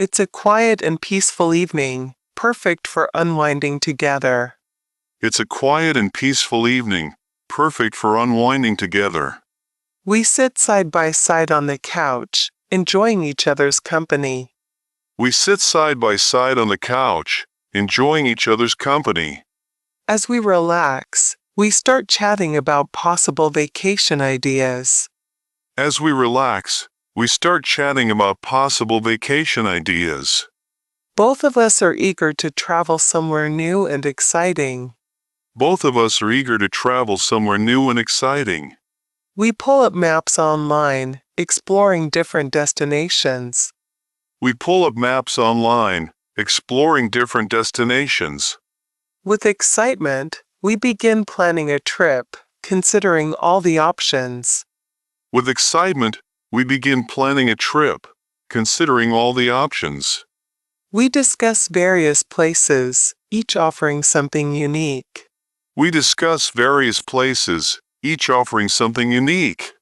It's a quiet and peaceful evening, perfect for unwinding together. It's a quiet and peaceful evening, perfect for unwinding together. We sit side by side on the couch, enjoying each other's company. We sit side by side on the couch, enjoying each other's company. As we relax, we start chatting about possible vacation ideas. As we relax, we start chatting about possible vacation ideas. Both of us are eager to travel somewhere new and exciting. Both of us are eager to travel somewhere new and exciting. We pull up maps online, exploring different destinations. We pull up maps online, exploring different destinations. With excitement, we begin planning a trip, considering all the options. With excitement, we begin planning a trip, considering all the options. We discuss various places, each offering something unique. We discuss various places, each offering something unique.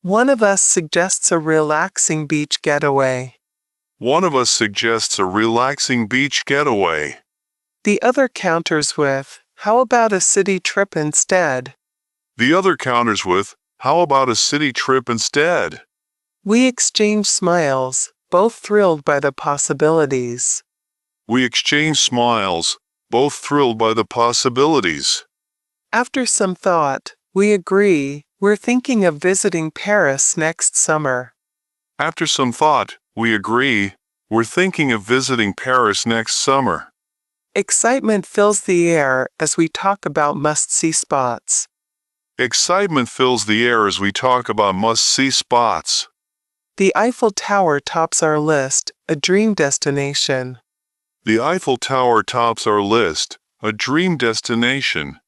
One of us suggests a relaxing beach getaway. One of us suggests a relaxing beach getaway. The other counters with, "How about a city trip instead?" The other counters with, "How about a city trip instead?" We exchange smiles, both thrilled by the possibilities. We exchange smiles, both thrilled by the possibilities. After some thought, we agree, we're thinking of visiting Paris next summer. After some thought, we agree, we're thinking of visiting Paris next summer. Excitement fills the air as we talk about must-see spots. Excitement fills the air as we talk about must-see spots. The Eiffel Tower tops our list, a dream destination. The Eiffel Tower tops our list, a dream destination.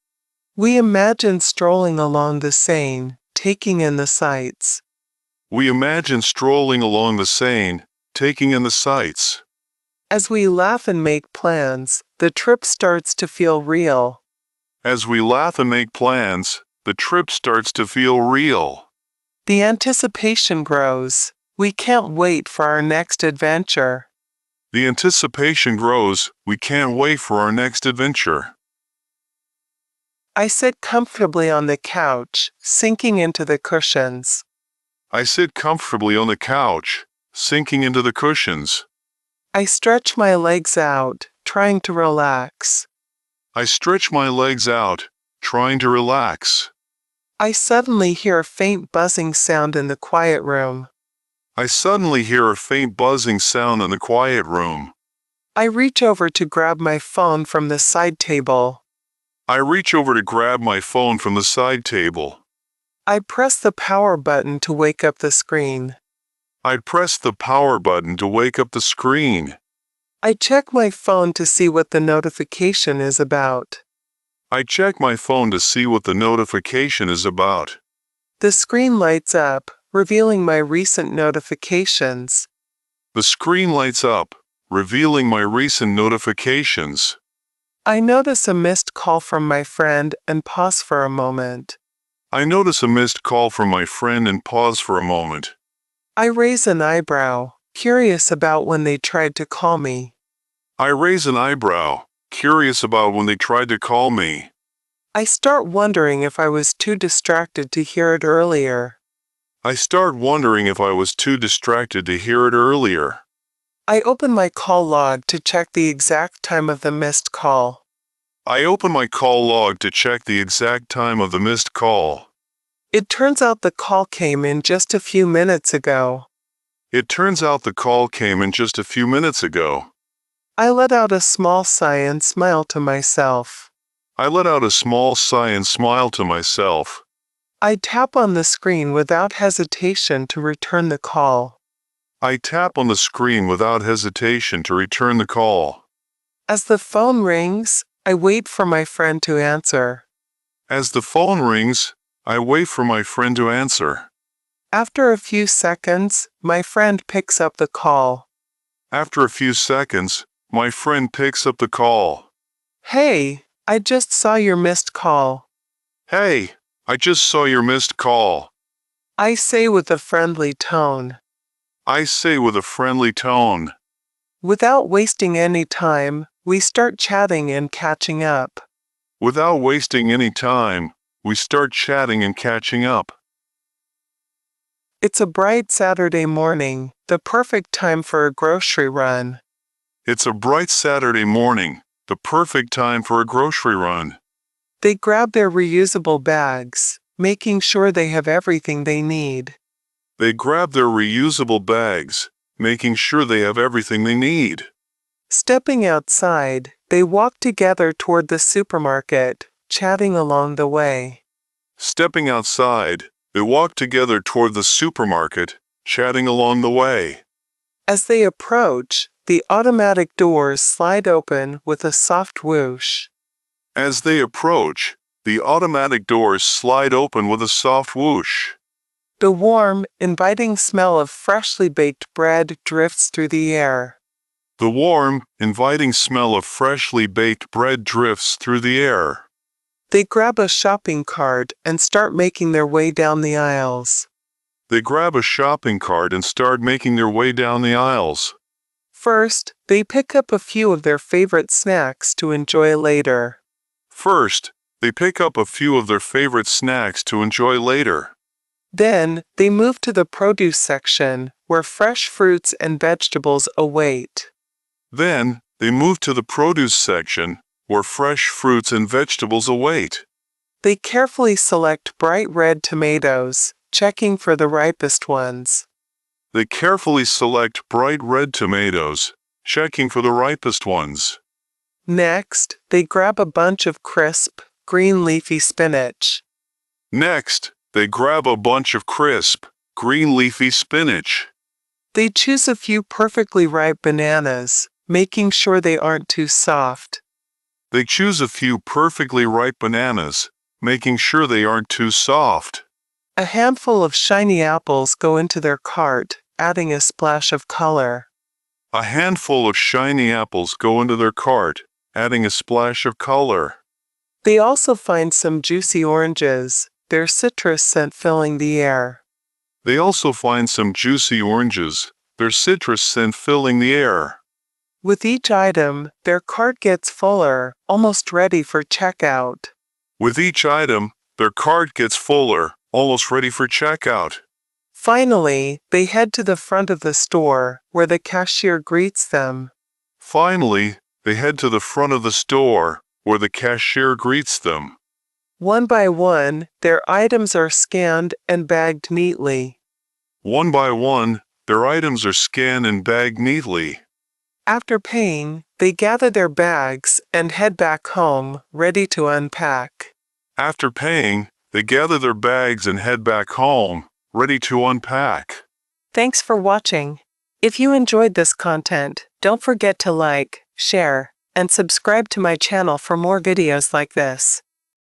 We imagine strolling along the Seine, taking in the sights. We imagine strolling along the Seine, taking in the sights. As we laugh and make plans, the trip starts to feel real. As we laugh and make plans, the trip starts to feel real. The anticipation grows. We can't wait for our next adventure. The anticipation grows. We can't wait for our next adventure. I sit comfortably on the couch, sinking into the cushions. I sit comfortably on the couch, sinking into the cushions. I stretch my legs out, trying to relax. I stretch my legs out, trying to relax. I suddenly hear a faint buzzing sound in the quiet room. I suddenly hear a faint buzzing sound in the quiet room. I reach over to grab my phone from the side table. I reach over to grab my phone from the side table. I press the power button to wake up the screen. I press the power button to wake up the screen. I check my phone to see what the notification is about. I check my phone to see what the notification is about. The screen lights up, revealing my recent notifications. The screen lights up, revealing my recent notifications. I notice a missed call from my friend and pause for a moment. I notice a missed call from my friend and pause for a moment. I raise an eyebrow, curious about when they tried to call me. I raise an eyebrow, curious about when they tried to call me. I start wondering if I was too distracted to hear it earlier. I start wondering if I was too distracted to hear it earlier. I open my call log to check the exact time of the missed call. I open my call log to check the exact time of the missed call. It turns out the call came in just a few minutes ago. It turns out the call came in just a few minutes ago. I let out a small sigh and smile to myself. I let out a small sigh and smile to myself. I tap on the screen without hesitation to return the call. I tap on the screen without hesitation to return the call. As the phone rings, I wait for my friend to answer. As the phone rings, I wait for my friend to answer. After a few seconds, my friend picks up the call. After a few seconds, my friend picks up the call. "Hey, I just saw your missed call," Hey, I just saw your missed call. I say with a friendly tone. I say with a friendly tone. Without wasting any time, we start chatting and catching up. Without wasting any time, we start chatting and catching up. It's a bright Saturday morning, the perfect time for a grocery run. It's a bright Saturday morning, the perfect time for a grocery run. They grab their reusable bags, making sure they have everything they need. They grab their reusable bags, making sure they have everything they need. Stepping outside, they walk together toward the supermarket, chatting along the way. Stepping outside, they walk together toward the supermarket, chatting along the way. As they approach, the automatic doors slide open with a soft whoosh. As they approach, the automatic doors slide open with a soft whoosh. The warm, inviting smell of freshly baked bread drifts through the air. The warm, inviting smell of freshly baked bread drifts through the air. They grab a shopping cart and start making their way down the aisles. They grab a shopping cart and start making their way down the aisles. First, they pick up a few of their favorite snacks to enjoy later. First, they pick up a few of their favorite snacks to enjoy later. Then, they move to the produce section, where fresh fruits and vegetables await. Then, they move to the produce section, where fresh fruits and vegetables await. They carefully select bright red tomatoes, checking for the ripest ones. They carefully select bright red tomatoes, checking for the ripest ones. Next, they grab a bunch of crisp, green leafy spinach. Next, they grab a bunch of crisp, green leafy spinach. They choose a few perfectly ripe bananas, making sure they aren't too soft. They choose a few perfectly ripe bananas, making sure they aren't too soft. A handful of shiny apples go into their cart, adding a splash of color. A handful of shiny apples go into their cart, adding a splash of color. They also find some juicy oranges, their citrus scent filling the air. They also find some juicy oranges, their citrus scent filling the air. With each item, their cart gets fuller, almost ready for checkout. With each item, their cart gets fuller, almost ready for checkout. Finally, they head to the front of the store, where the cashier greets them. Finally, they head to the front of the store, where the cashier greets them. One by one, their items are scanned and bagged neatly. One by one, their items are scanned and bagged neatly. After paying, they gather their bags and head back home, ready to unpack. After paying, they gather their bags and head back home, ready to unpack. Thanks for watching. If you enjoyed this content, don't forget to like, share, and subscribe to my channel for more videos like this.